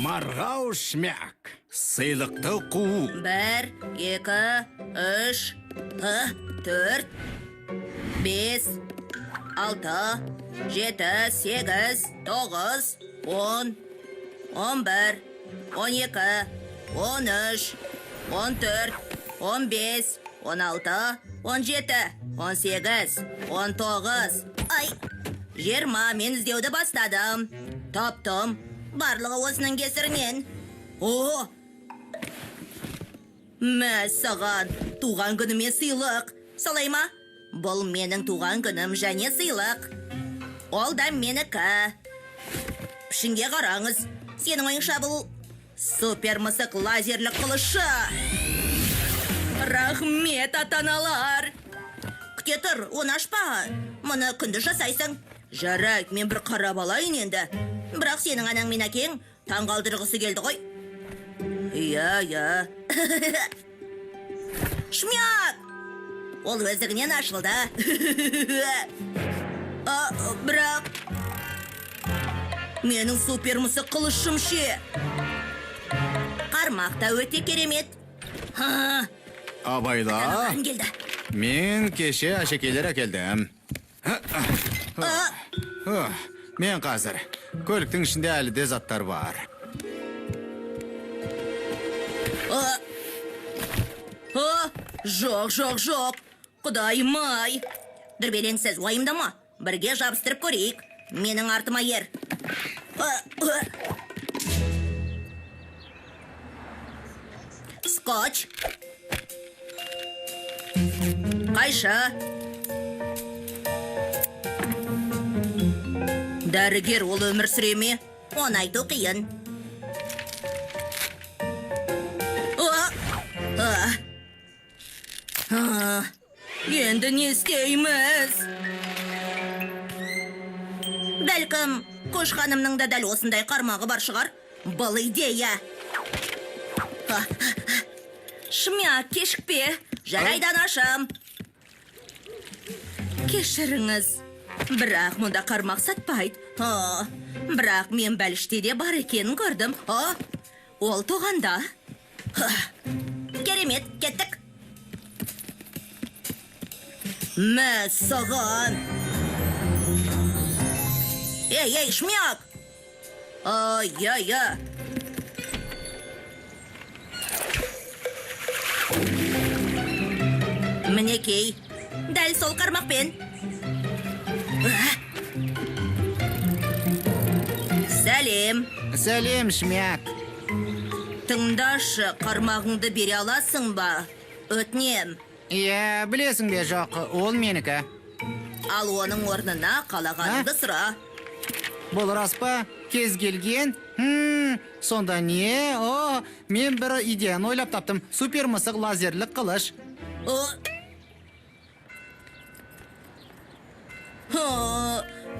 Марғау шмяк. Сыйлықты қу. 1, 2, 3, 4, 5, 6, 7, 8, 9, 10, 11, 12, 13, 14, 15, 16, 17, 18, 19. Ay, 20 мен іздеуді бастадым. Таптым. Барлығы осының кесірінен. О! Мә саған туған күніме сыйлық. Солай ма? Бұл менің туған күнім және сыйлық. Ол да менікі. Пішінге қараңыз. Сенің ойыңша бұл супер мысық лазерлік қылышы. Рахмет, ата-аналар. Күте тұр, оны ашпа. Мұны күнді жасайсың. Жарайды, мен бір қарап алайын енді. Бірақ сенің анаң мен әкең таңғалдырғысы келді ғой. Иә. Шмяк! Ол өздігінен ашылды. Бірақ... Менің супер мысық қылышым ше. Қармақ та өте керемет. Абайла. Жанаған келді. Мен кеше әшекейлер әкелдім. Мен қазір. Көліктің ішінде әлі де заттар бар. Жоқ. Құдайым-ай. Дүрбелеңсіз уайымдама. Бірге жабыстырып көрейік. Менің артыма ер. Скотч. Қайша. Дәрігер ол өмір сүре ме? Оны айту қиын. Енді не істейміз? Бәлкім, Көш ханымның да дәл осындай қармағы бар шығар. Бұл идея. Шмяк, кешікпе. Жарайдан ашым. Кешіріңіз. Бірақ мұнда қармақ сатпайды. Бірақ мен бәліште де бар екенін көрдім. Ол тоғанда. Керемет, кеттік. Мә саған. Ей, Шмяк. Я. Мінекей, дәл сол қармақпен. Сәлем, шмяк. Тыңдашы, қармағыңды бере аласың ба? Өтінем. Иә, білесің бе жоқ, ол менікі. Ал оның орнына қалағаныңды сұра. Бұл рас па? Кез келген? Сонда не? Мен бір идеяны ойлап таптым. Супер мысық лазерлік қылыш.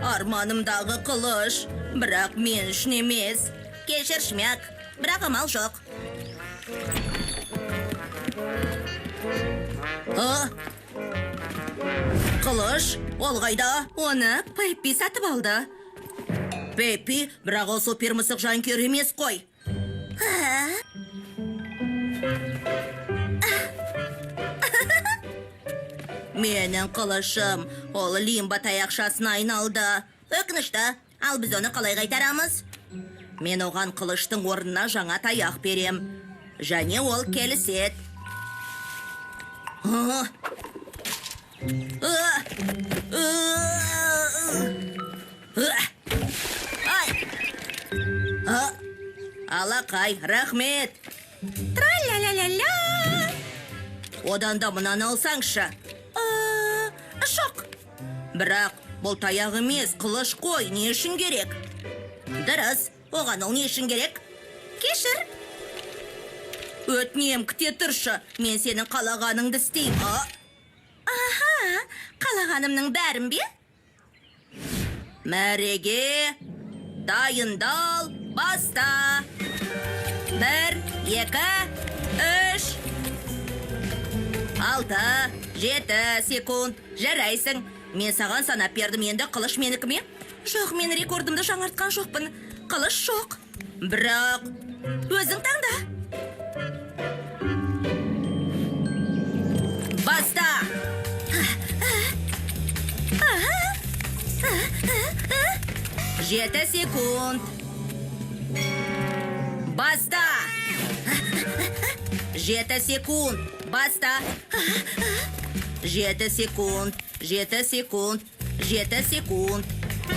Арманымдағы қылыш, бірақ мен үшін емес. Кешір, Шмяк, бірақ амал жоқ. Қылыш, ол қайда? Оны Пеппи сатып алды. Пеппи, бірақ ол супер мысық жанкүйер емес қой. Менің қылышым, ол лимба таяқшасына айналды. Өкінішті, ал біз оны қалай қайтарамыз? Мен оған қылыштың орнына жаңа таяқ берем. Және ол келісет. Алақай, рахмет. Тра-ля-ля-ля-ля. Одан да мұнан алсаңшы. Шок. Бірақ бұл таяқ емес, қылыш қой, не үшін керек? Дұрыс, оған ол не үшін керек? Кешір. Өтінем, күте тұршы, мен сенің қалағаныңды істейм. Қалағанымның бәрін бе? Мәреге, дайындал, баста. 1, 2, 3, 6, 7 секунд. Жарайсың. Мен саған санап бердім, енді қылыш менікі ме? Жоқ, мен рекордымды жаңартқан жоқпын. Қылыш жоқ. Бірақ өзің таңда. Баста. 7 секунд. Баста. 7 секунд. Баста. 7 секунд. 7 секунд. 7 секунд.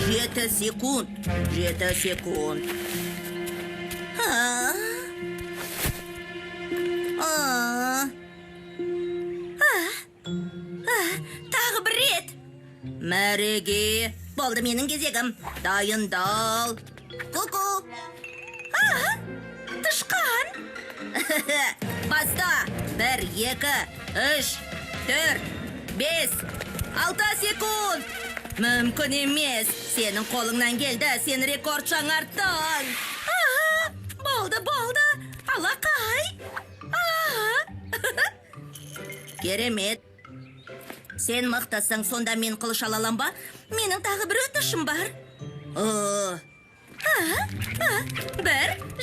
7 секунд. 7 секунд. Тағы бір рет. Мәреге. Болды менің кезегім. Дайындал. Ку-ку. Тышқан. Баста. 1, 2, 3, 4, 5, 6 секунд. Мүмкін емес. Сенің қолыңнан келді. Сен рекорд жаңарттың. Болды. Алақай. Керемет. Сен мақтасаң, сонда мен қылыш ала алам ба? Менің тағы бір өтінішім бар. 1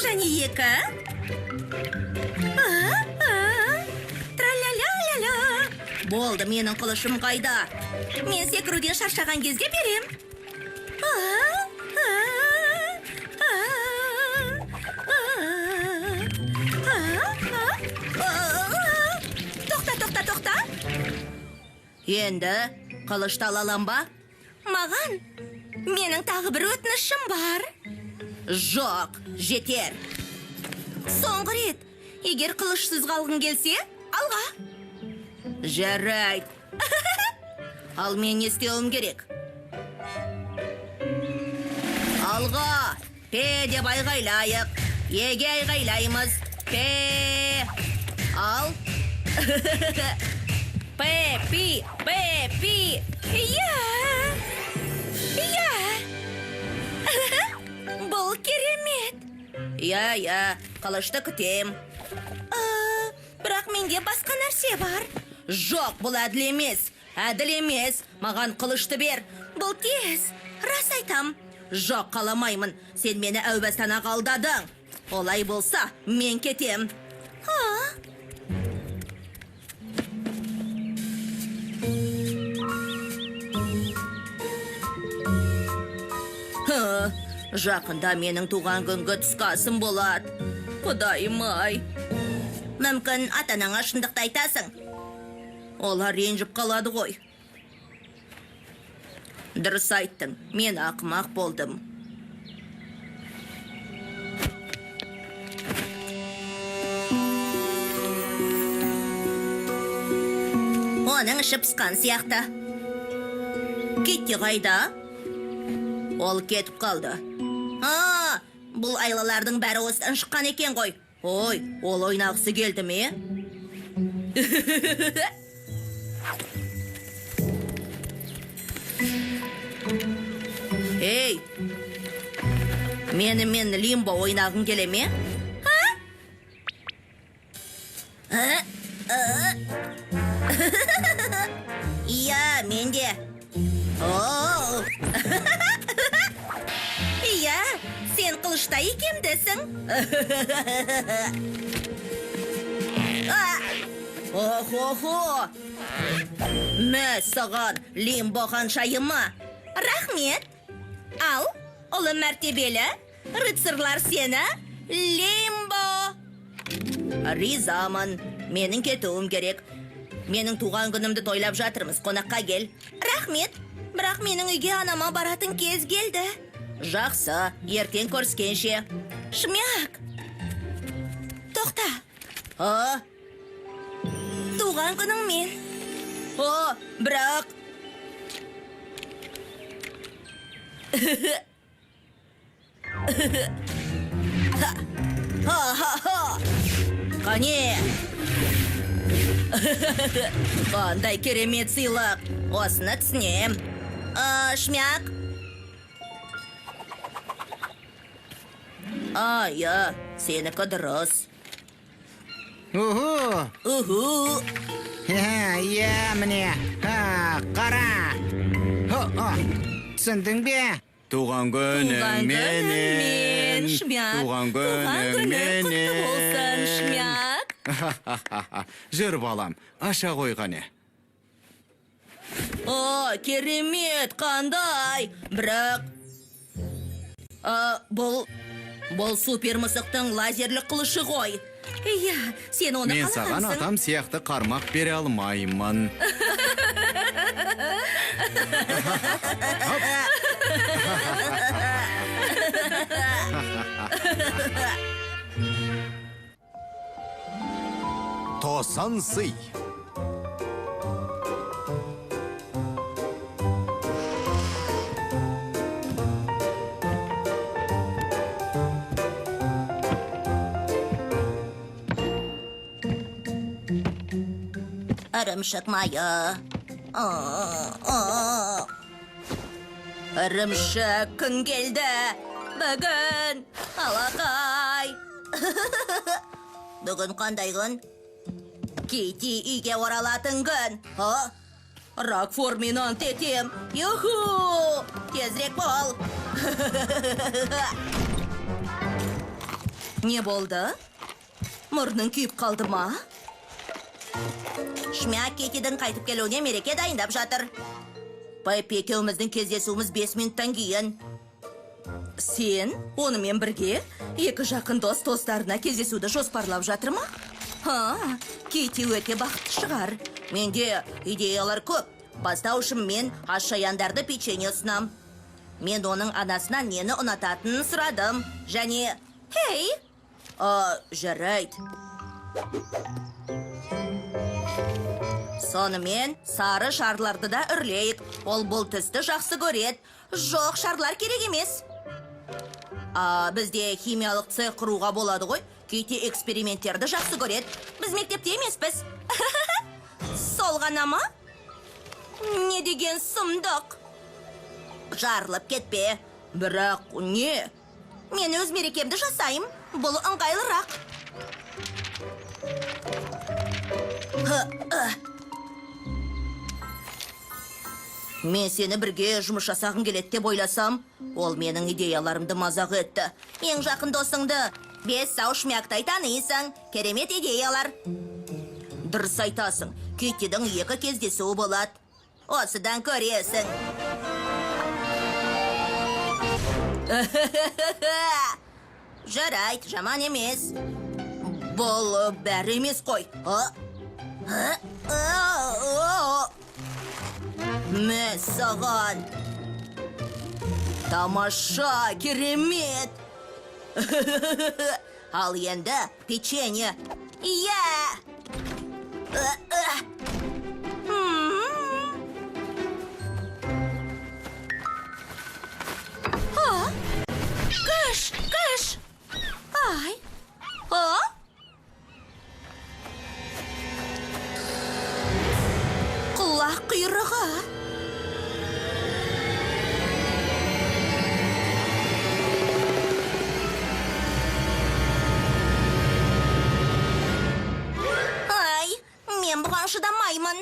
және 2. Тра-ля-ля-ля-ля. Болды, менің қылышым қайда? Мен секіруден шаршаған кезде берем. Тоқта. Енді қылышты ала алам ба? Маған менің тағы бір өтінішім бар. Жоқ, жетер. Соңғы рет, егер қылышсыз қалғың келсе, алға. Жарайды. Ал мен не істеуім керек? Алға. Пе деп айғайлайық. Еге айғайлаймыз. Пе. Ал. Пеппи. Я. Бұл керемет. Я, қылышты күтем. Бірақ менде басқа нәрсе бар. Жоқ, бұл әділ емес. Маған қылышты бер. Бұл тез. Рас айтам. Жоқ, қаламаймын. Сен мені әубастан алдадың. Олай болса, мен кетем. Жақында менің туған күнгі түскі асым болады. Құдайым-ай. Мүмкін ата-анаңа шындықты айтасың. Олар ренжіп қалады ғой. Дұрыс айттың, мен ақымақ болдым. Оның іші пысқан сияқты. Кетті қайда? Ол кетіп қалды. Бұл айлалардың бәрі осыдан шыққан екен ғой. Ой, ол ойнағысы келді ме? Ей, мен лимбо ойнағың келе ме? Иә, менде. Иә, сен қылышта икемдесің. Охо. Мә саған лимбо ханшайымы. Рахмет. Ал, ұлы мәртебелі, рыцарлар сені, лимбо. Ризамын, менің кетуім керек. Менің туған күнімді тойлап жатырмыз, қонаққа кел. Рахмет, бірақ менің үйге анама баратын кез келді. Жақсы, ертең көріскенше. Шмяк. Тоқта. Туған күнің мен. Бірақ. Қане. Қандай керемет сыйлық. Осыны түсінем. Шмяк. Я, сенікі дұрыс. Уху. Иә, міне. Қара. Түсіндің бе? Туған күнің менен. Шмяк. Туған күнің Құтты болсын, менен. Шмяк. Жүр балам, аша қойғаны. О, керемет, қандай. Бірақ... Бұл супер мысықтың лазерлік қылышы ғой. Иә, сен оны Мен саған қалағансың. атам сияқты қармақ бере алмаймын. Тосан сый. Ірімшік майы. Ірімшік күн келді. Бүгін алақай. Бүгін қандай күн? Кейти үйге оралатын күн. Рокфор мен ант етем. Юху! Тезірек бол. Не болды? Мұрның күйіп қалды ма? Шмяк Кейтидің қайтып келуіне мереке дайындап жатыр. Пеппи екеуміздің кездесуіміз 5 минуттан кейін. Сен онымен бірге екі жақын достарына кездесуді жоспарлап жатыр ма? Кейти өте бақытты шығар. Менде идеялар көп. Бастау үшін мен ашаяндарды печенье ұсынам. Мен оның анасынан нені ұнататынын сұрадым. Және... Хей! Жарайды. Сонымен сары шарларды да үрлейік. Ол бұл түсті жақсы көрет. Жоқ, шарлар керек емес. Бізде химиялық цех құруға болады ғой. Кейти эксперименттерді жақсы көрет. Біз мектепте емеспіз. Сол ғана ма? Не деген сұмдық? Жарылып кетпе. Бірақ не? Мен өз мерекемді жасайым. Бұл ыңғайлырақ. Мен сені бірге жұмыс жасағын келеді деп ойласам, ол менің идеяларымды мазақ етті. Ең жақын досыңды 5 сау Шмяктай танисың. Керемет идеялар. Дұрыс айтасың. Кейтидің 2 кездесуі болады. Осыдан көресің. Жарайды, жаман емес. Бұл бәрі емес қой. Мен саған. Тамаша, керемет. Ал енді печенье. Иә. Кыш. Ай. Құлақ құйрығы. Мен бұған шыдамаймын.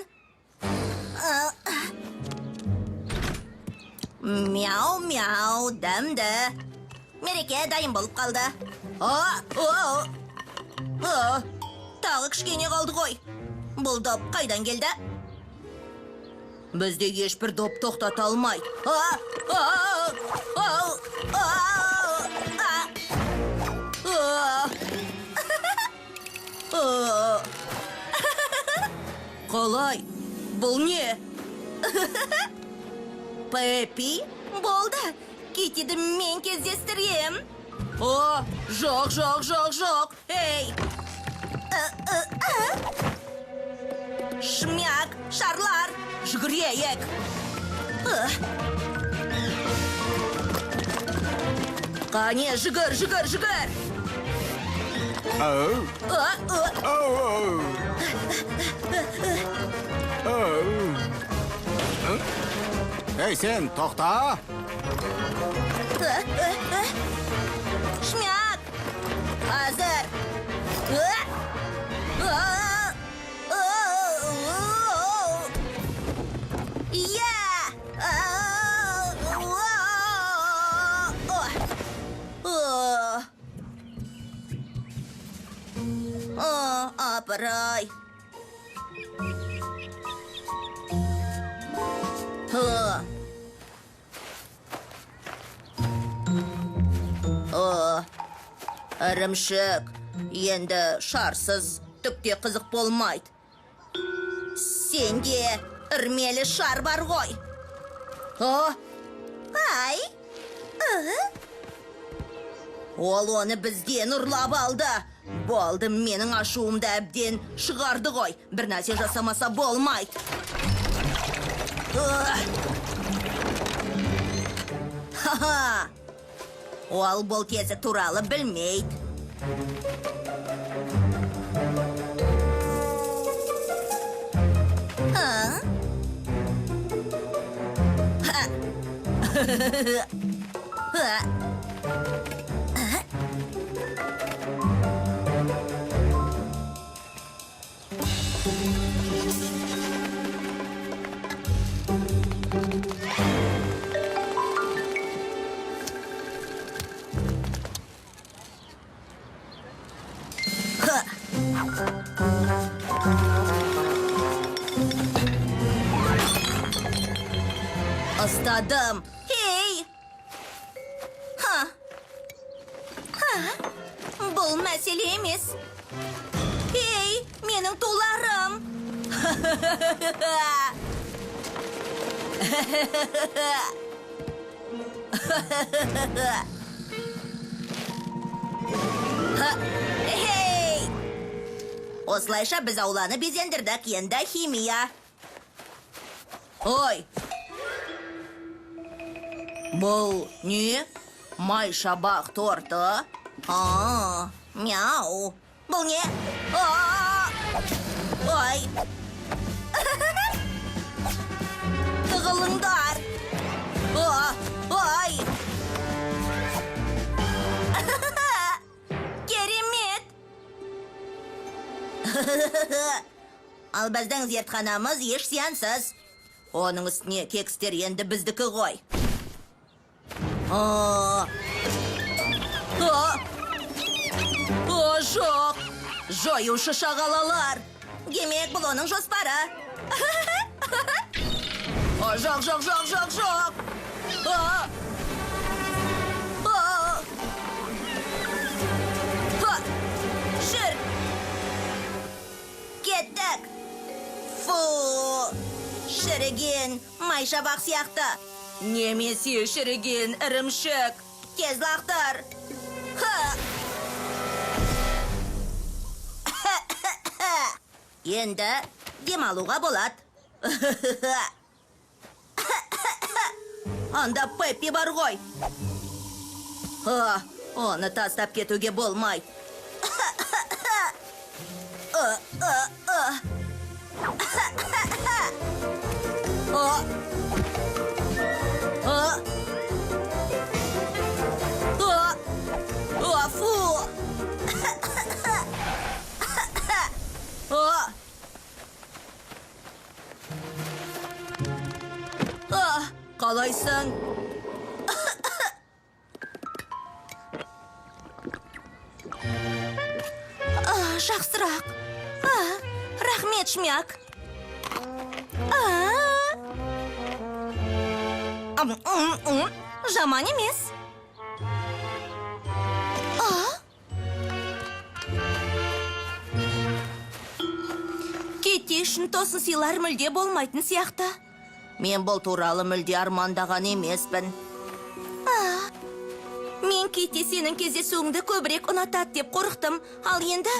Мяу, дәмді. Мереке дайын болып қалды. Тағы кішкене қалды ғой. Бұл доп қайдан келді? Бізде ешбір доп тоқтата алмайды. Қалай? Бұл не? Пеппи, болды. Кейтиді мен кездестірем. Жоқ. Ей! Шмяк, шарлар, жүгірейік. Қане, жүгір. Ей, сен, тоқта! Шмяк! Hazır! Апырай. Ірімшік, енді шарсыз түкте қызық болмайды. Сенде үрмелі шар бар ғой. Ай! Ол оны бізден ұрлап алды. Болды, менің ашуымды әбден шығарды ғой. Бір нәрсе жасамаса болмайды. Ха-ха! Ол бұл тесік туралы білмейді. Istadım. Hey! Бұл мәселе емес. Hey, менің туларым. Hey! Осылайша біз ауланы безендірдік, енді химия. Ой! Бұл не? Май шабақ торты? Мяу. Бұл не? Ой. Тығылыңдар. Ой. Керемет. Ал біздің зертханамыз еш зиянсыз. Оның үстіне кекстер енді біздікі ғой. Жоқ. Жойушы шағалалар. Демек, бұл оның жоспары. Жоқ. Жүр. Кеттік. Фу. Шіріген май шабақ сияқты. Немесе шіріген ірімшік. Тез лақтыр. Енді демалуға болады. Анда Пеппи бар ғой. Оны тастап кетуге болмайды. Фу! Қалайсың? Жақсырақ. Рахмет, Шмяк. Жаман емес. Кетте үшін тосын сыйлар мүлде болмайтын сияқты. Мен бұл туралы мүлде армандаған емеспін. Мен Кетте сенің кездесуіңді көбірек ұнатады деп қорықтым, ал енді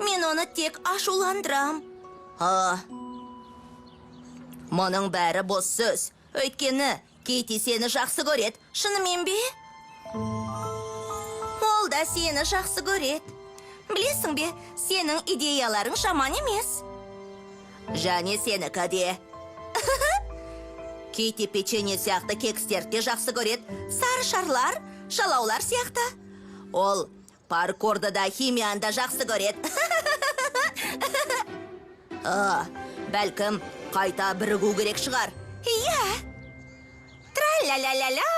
мен оны тек ашуландырам. Мұның бәрі бос сөз. Өйткені Кетте сені жақсы көреді. Шынымен бе? Ол да сені жақсы көреді. Білесің бе, сенің идеяларың жаман емес. Және сенікі де. Кетте печенье сияқты кекстерді жақсы көреді. Сары шарлар, шалаулар сияқты. Ол паркорды да химияны да жақсы көреді. Бәлкім қайта бірігу керек шығар. Иә. Тра-ля-ля-ля-ля.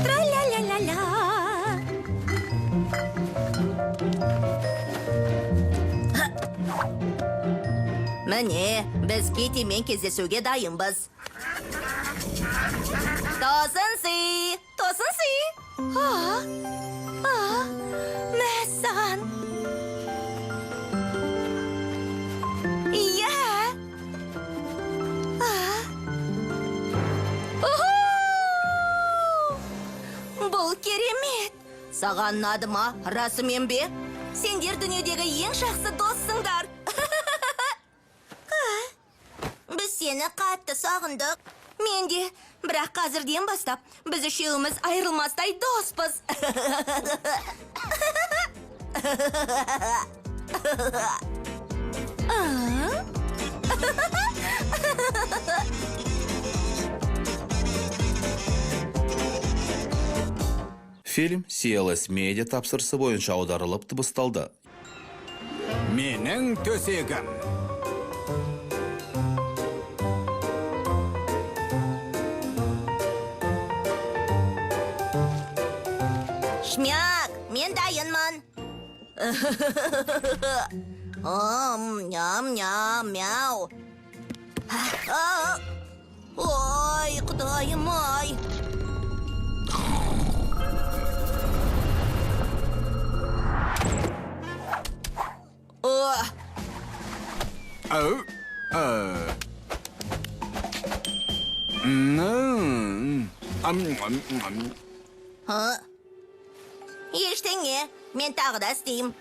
Тра-ля-ля-ля-ля. Міне, біз Кетимен кездесуге дайынбыз. Тосын сый. Мәссан. Иә. Бұл керемет. Саған ұнады ма, расымен бе? Сендер дүниедегі ең жақсы доссыңдар. Біз сені қатты сағындық. Мен де, бірақ қазірден бастап, біз үшеуміз айырылмастай доспыз. Фильм CLS Media тапсырысы бойынша аударылып дыбысталды. Менің төсегім. Шмяк, мен дайынмын. Ням-ням, мяу. Ой, құдайым-ай. Ештеңе, мен тағы да істейм.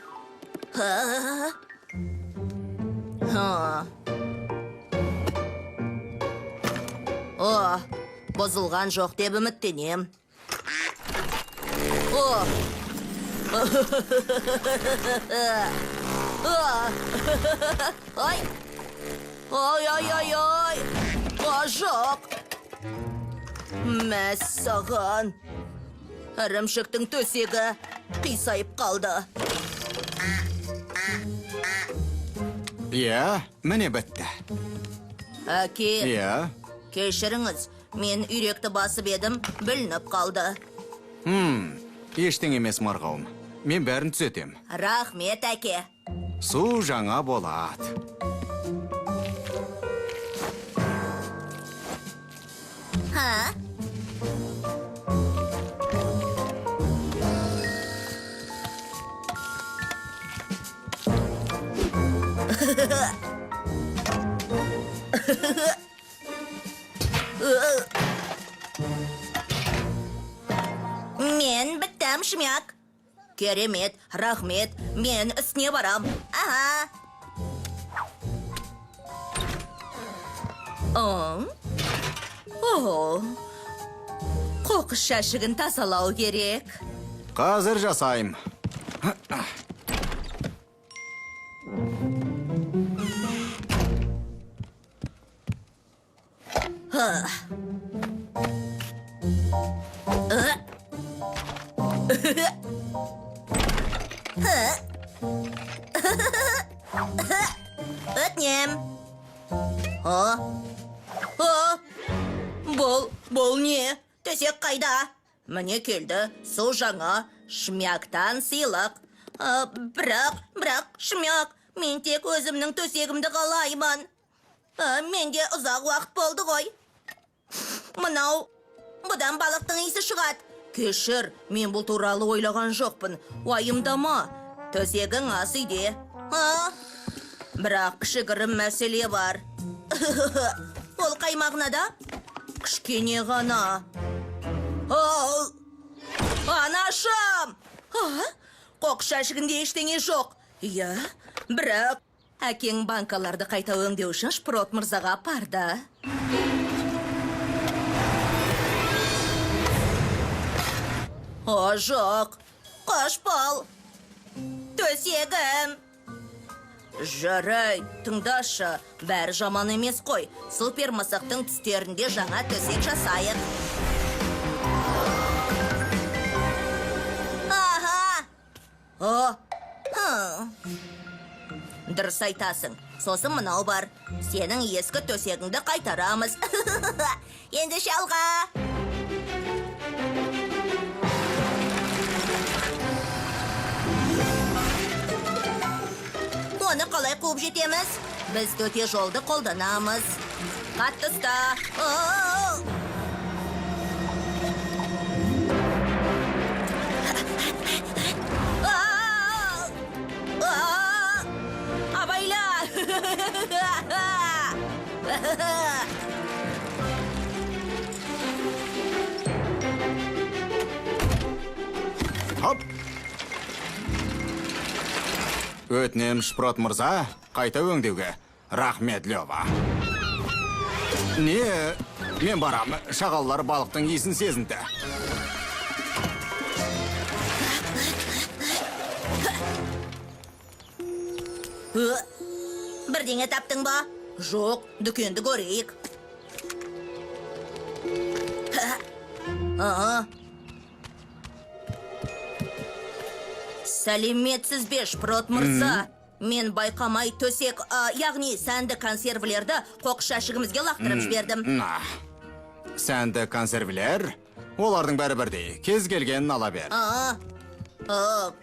Бұзылған жоқ деп үміттенем. Ой. Жоқ. Мәссаған. Ірімшіктің төсегі қисайып қалды. Иә, міне бітті. Әке, Иә. кешіріңіз, мен үйректі басып едім, бүлініп қалды. Ештеңе емес марғауым. Мен бәрін түзетем. Рахмет, әке. Су жаңа болады. Ха? Мен біттім, Шмяк. Керемет, рахмет, мен ісіне барам. Аха. Қоқыс жәшігін тазалау керек. Қазір жасайым. Өтінем. Бұл не? Төсек қайда? Міне келді, су жаңа, Шмяктан сыйлық. Бірақ, Шмяк, мен тек өзімнің төсегімді қалаймын. Менде ұзақ уақыт болды ғой. Мынау, бұдан балықтың иісі шығады. Кешір, мен бұл туралы ойлаған жоқпын. Уайымдама, төсегің ас үйде. Бірақ кішігірім мәселе бар. Ол қай мағынада? Кішкене ғана. Анашым! Қоқыс жәшігінде ештеңе жоқ. Иә, бірақ әкең банкаларды қайта өңдеу үшін Шпрот мырзаға апарды. Жоқ, қашпал. Төсегім. Жарай, тыңдашы, бәрі жаман емес қой. Супер мысықтың түстерінде жаңа төсек жасайық. Дұрыс айтасың. Сосын мынау бар. Сенің ескі төсегіңді қайтарамыз. Енді шалға. Оны қалай қуып жетеміз? Біз төте жолды қолданамыз. Қатты ұста. Абайла! Хоп! Өтінем Шпрот мырза, қайта өңдеуге. Рахмет, Лёва. Не, мен барам, шағаллар балықтың иісін сезінді. Бірдеңе таптың ба? Жоқ, дүкенді көрейік. Сәлеметсіз бе, Шпрот мырза? Мен байқамай төсек, яғни сәнді консервілерді қоқыс жәшігімізге лақтырып жібердім. Сәнді консервілер, олардың бәрі бірдей, кез келгенін ала бер.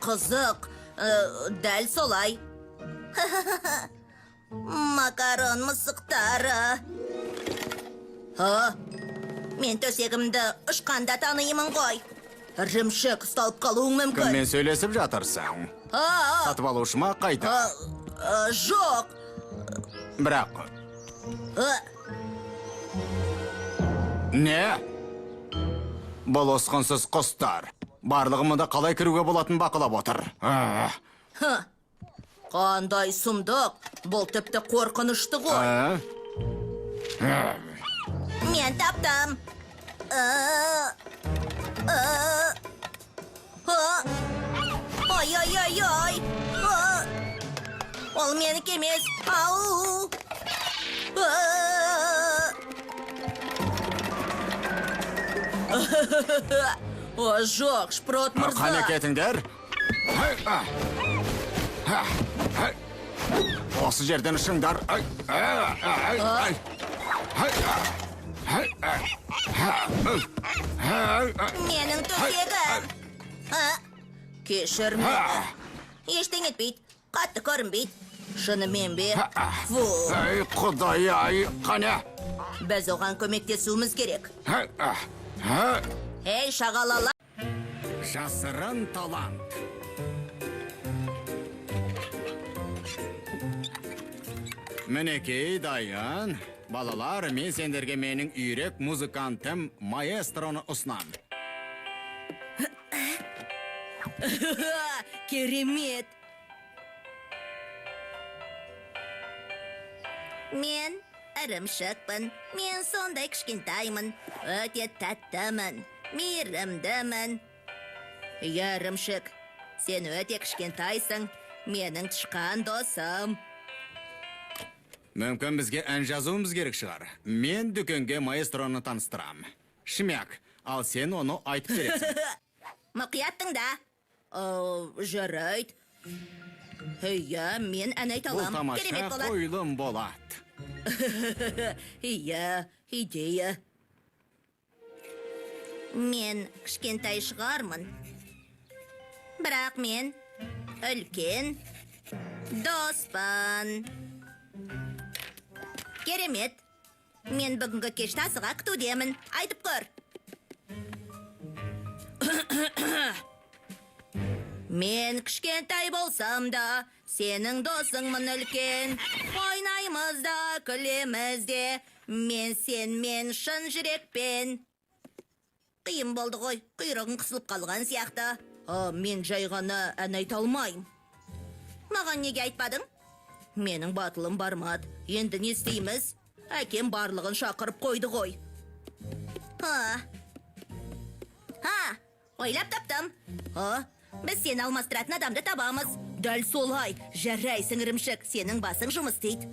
Қызық, дәл солай. Макарон мысықтары. Мен төсегімді ұшқанда таныймын ғой. Ірімшік ұсталып қалуың мүмкін. Кіммен сөйлесіп жатырсың? Сатып алушыма қайта. Жоқ. Бірақ... Не? Бұл осқынсыз құстар. Барлығымында қалай кіруге болатын бақылап отыр. Қандай сұмдық. Бұл тіпті қорқынышты ғой. Мен таптым. Ой-ой-ой-ой. Ол менікі емес. Ау. Жоқ, Шпрот мырза. Қане кетіңдер. Осы жерден шыңдар. Менің төсегім. Кешір мені. Ештең етпейді. Қатты көрінбейді. Шынымен бе? Фу. Құдай ай, қане. Біз оған көмектесуіміз керек. Ей, шағалала. Жасырын талант. Мінекей, Дайан. Балалар, мен сендерге менің үйрек музыкантым маэстроны ұсынам. Керемет. Мен ірімшікпін. Мен сондай кішкентаймын. Өте тәттімін. Мейірімдімін. Ірімшік, сен өте кішкентайсың. Менің тышқан досым. Мүмкін бізге ән жазуымыз керек шығар. Мен дүкенге маэстроны таныстырам. Шмяк, ал сен оны айтып бересің. Мұқияттың да. Жарайды. Иә, мен ән айта Бұл алам. тамаша Керемет болады. қойылым болады. Иә, идея. Мен кішкентай шығармын. Бірақ мен үлкен доспын. Керемет. Мен бүгінгі кешті асыға күтудемін. Айтып көр. Мен кішкентай болсам да, сенің досыңмын үлкен. Ойнаймыз да, күлеміз де, мен сенмен шын жүрекпен. Қиын болды ғой, құйрығың қысылып қалған сияқты. Мен жай ғана ән айта алмайым. Маған неге айтпадың? Менің батылым бармады. Енді не істейміз? Әкем барлығын шақырып қойды ғой. Ойлап таптым. Біз сені алмастыратын адамды табамыз. Дәл солай. Жарайсың, ірімшік. Сенің басың жұмыс істейді.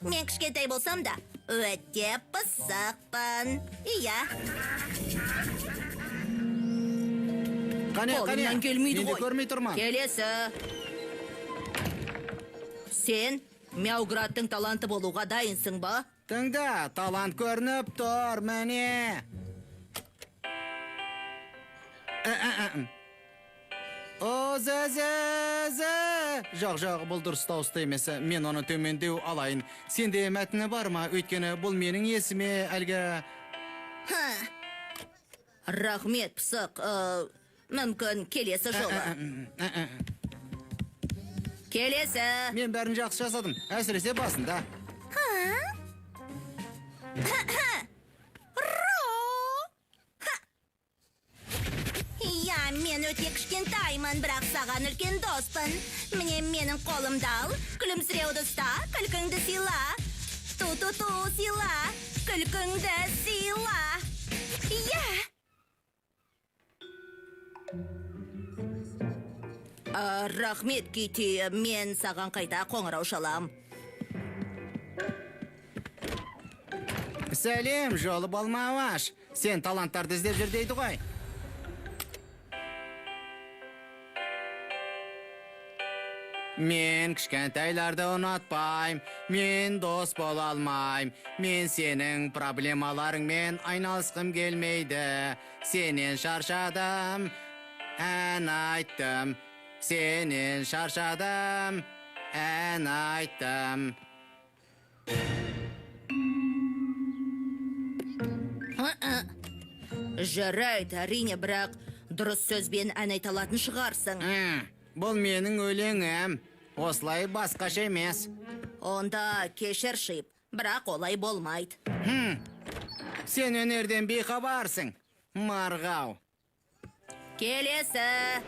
Мен кішкентай болсам да, өте пысықпын. Иә. Қолымнан келмейді ғой. көрмей тұрман. Келесі. Сен Мяуградтың таланты болуға дайынсың ба? Тыңда, талант көрініп тұр, мәне. О, Жоқ, бұл дұрыс дауысты емес. Мен оны төмендеу алайын. Сенде мәтіні бар ма? Өйткені бұл менің есіме әлгі... Рахмет, пысық. Мүмкін келесі жолы. Келесі. Мен бәрін жақсы жасадым. Әсіресе басында. Я, мен өте кішкентаймын, бірақ саған үлкен доспын. Міне менің қолымды ал, күлімсіреуді ұста, күлкіңді сыйла. Ту-ту-ту сыйла, күлкіңді сыйла. Я! Рахмет, Кити, мен саған қайта қоңырау шалам. Сәлем, жолы болма Аваш. Сен таланттарды іздеп жүр дейді ғой. Мен кішкентайларды ұнатпайм, мен дос бола алмайм. Мен сенің проблемаларыңмен айналысқым келмейді. Сенен шаршадым, ән айттым. Сенен шаршадым, ән айттым. Жарайды, әрине, бірақ дұрыс сөзбен ән айта алатын шығарсың. Бұл менің өлеңім. Осылай басқаша емес. Онда кешір Шип, бірақ олай болмайды. Сен өнерден бейхабарсың, Марғау. Келесі.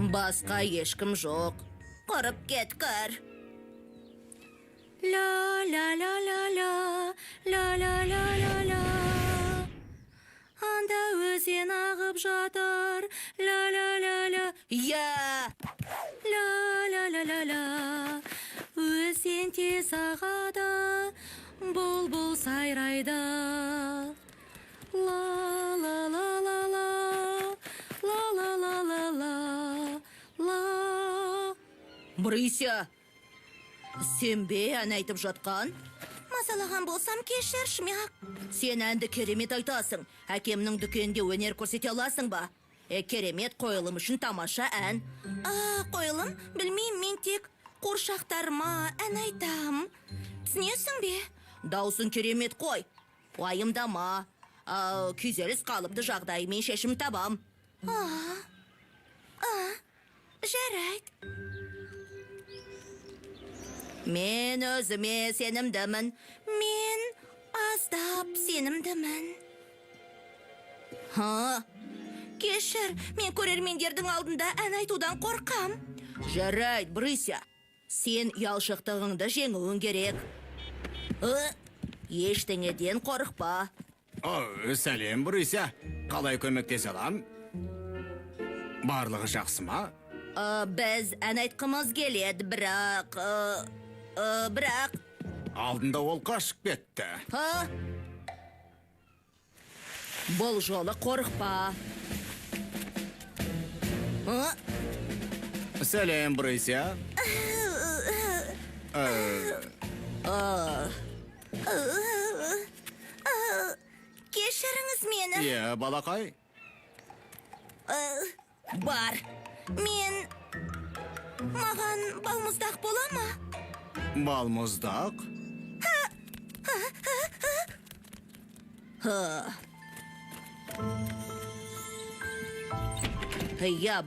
Басқа ешкім жоқ. Құрып кеткір. Ла-ла-ла-ла-ла, ла-ла-ла-ла-ла. Анда өзен ағып жатыр. Ла-ла-ла-ла. Я! Ла-ла-ла-ла-ла. Өзен тез ағады. Бұлбұл сайрайды. Ла-ла-ла-ла-ла. Ла-ла-ла-ла-ла. Брыся, сен бе ән айтып жатқан? Масалаған болсам кешір, Шмяк. Сен әнді керемет айтасың. Әкемнің дүкенде өнер көрсете аласың ба? Керемет қойылым үшін тамаша ән. Қойылым? Білмейм, мен тек қоршақтарыма ән айтам. Түсінесің бе? Даусың керемет қой. Уайымдама. Күйзеліс қалыпты жағдаймен шешім табам. Жарайды. Мен өзіме сенімдімін. Мен аздап сенімдімін. Кешір, мен көрермендердің алдында ән айтудан қорқам. Жарайды, Брыся. Сен ұялшықтығыңды жеңуің керек. Ештеңеден қорықпа. Сәлем, Брыся. Қалай көмектесе алам? Барлығы жақсы ма? Біз ән айтқымыз келеді, бірақ... Алдында ол қашып кетті. Бұл жолы қорықпа. Сәлем, Брыся. Кешіріңіз мені. Балақай. Бар. Маған балмұздақ бола ма? Балмұздақ?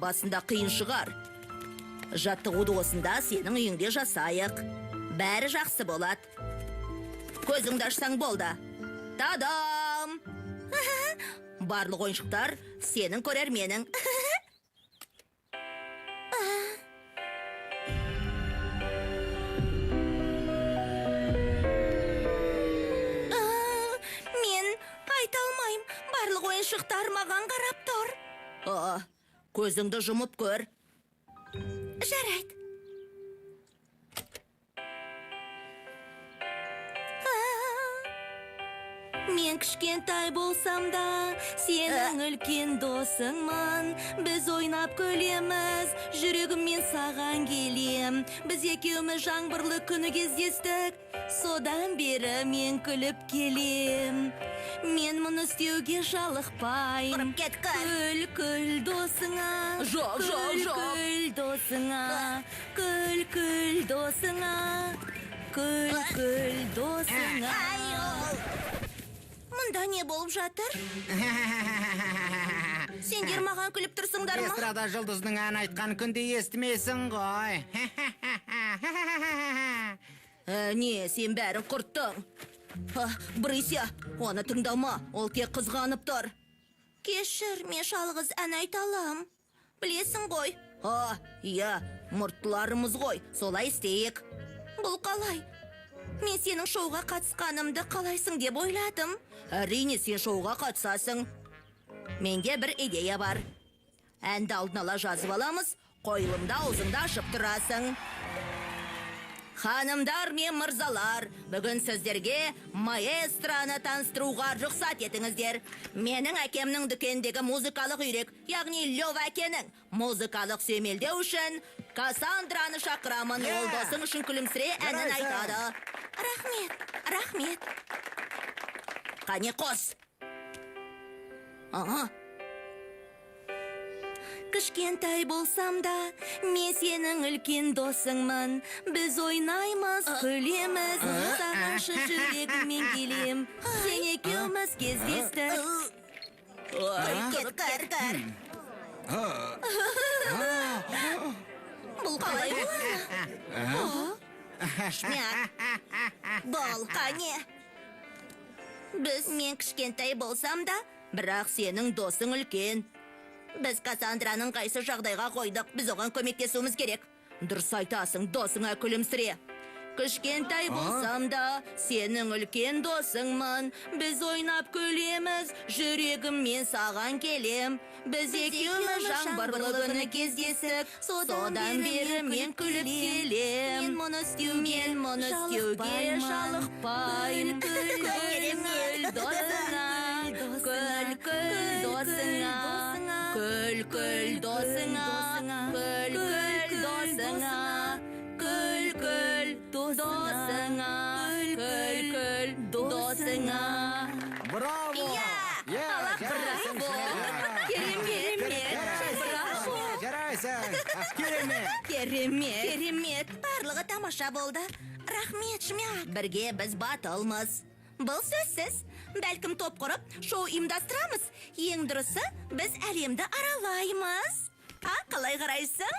Басында қиын шығар. Жаттығуды осында сенің үйіңде жасайық. Бәрі жақсы болады. Көзіңді ашсаң болды. Тадам! Барлық ойыншықтар сенің көрерменің. Мен айта алмайым. Барлық ойыншықтар маған қарап тұр. Көзіңді жұмып көр. Жарайды. Мен Мен кішкентай болсам да, сенің үлкен досыңмын. Біз ойнап күлеміз, жүрегіммен саған келем. Біз екеуміз жаңбырлы күні кездестік, содан бері мен күліп келем. Мен мұны істеуге жалықпайм. Құрып кеткір. Күл досыңа. Жоқ. Күл досыңа. Күл досыңа. Күл досыңа. Мұнда не болып жатыр? Сендер маған күліп тұрсыңдар ма? Эстрада жұлдызының ән айтқан күнде естімейсің ғой. Не, сен бәрін құрттың. Брыся, оны тыңдама, ол тек қызғанып тұр. Кешір, мен жалғыз ән айталам. Білесің ғой? Иә, мұрттыларымыз ғой, солай істейік. Бұл қалай? Мен сенің шоуға қатысқанымды қалайсың деп ойладым. Әрине, сен шоуға қатысасың. Менде бір идея бар. Әнді алдын ала жазып аламыз, қойылымда аузыңды ашып тұрасың. Ханымдар мен мырзалар, бүгін сіздерге маэстраны таныстыруға рұқсат етіңіздер. Менің әкемнің дүкендегі музыкалық үйрек, яғни Лёв әкенің музыкалық сөймелдеу үшін Кассандраны шақырамын, ол досың үшін күлімсіре әнін айтады. Рахмет. Қане қос. Кішкентай болсам да, мен сенің үлкен досыңмын. Біз ойнаймыз, күлеміз, сағыншы жүрегіммен келем. Сен екеуміз кездестік. Кеткір. Бұл қалай болады? Шмяк. Бол, қане. Мен кішкентай болсам да, бірақ сенің досың үлкен. Біз Кассандраның қайсы жағдайға қойдық, біз оған көмектесуіміз керек. Дұрыс айтасың, досыңа күлімсіре. Кішкентай болсам да, сенің үлкен досыңмын. Біз ойнап күлеміз, жүрегіммен саған келем. Біз екеуміз жаңбырлы күні кездесік, содан бері мен күліп келем. Мен мұны істеуге жалықпайм. Күл досыңа. Күл досыңа. Браво! Браво! Керемет! Барлығы тамаша болды. Рахмет, Шмяк. Бірге біз батылмыз. Бұл сөзсіз. Бәлкім топ құрып, шоу ұйымдастырамыз. Ең дұрысы, біз әлемді аралаймыз. Қалай қарайсың?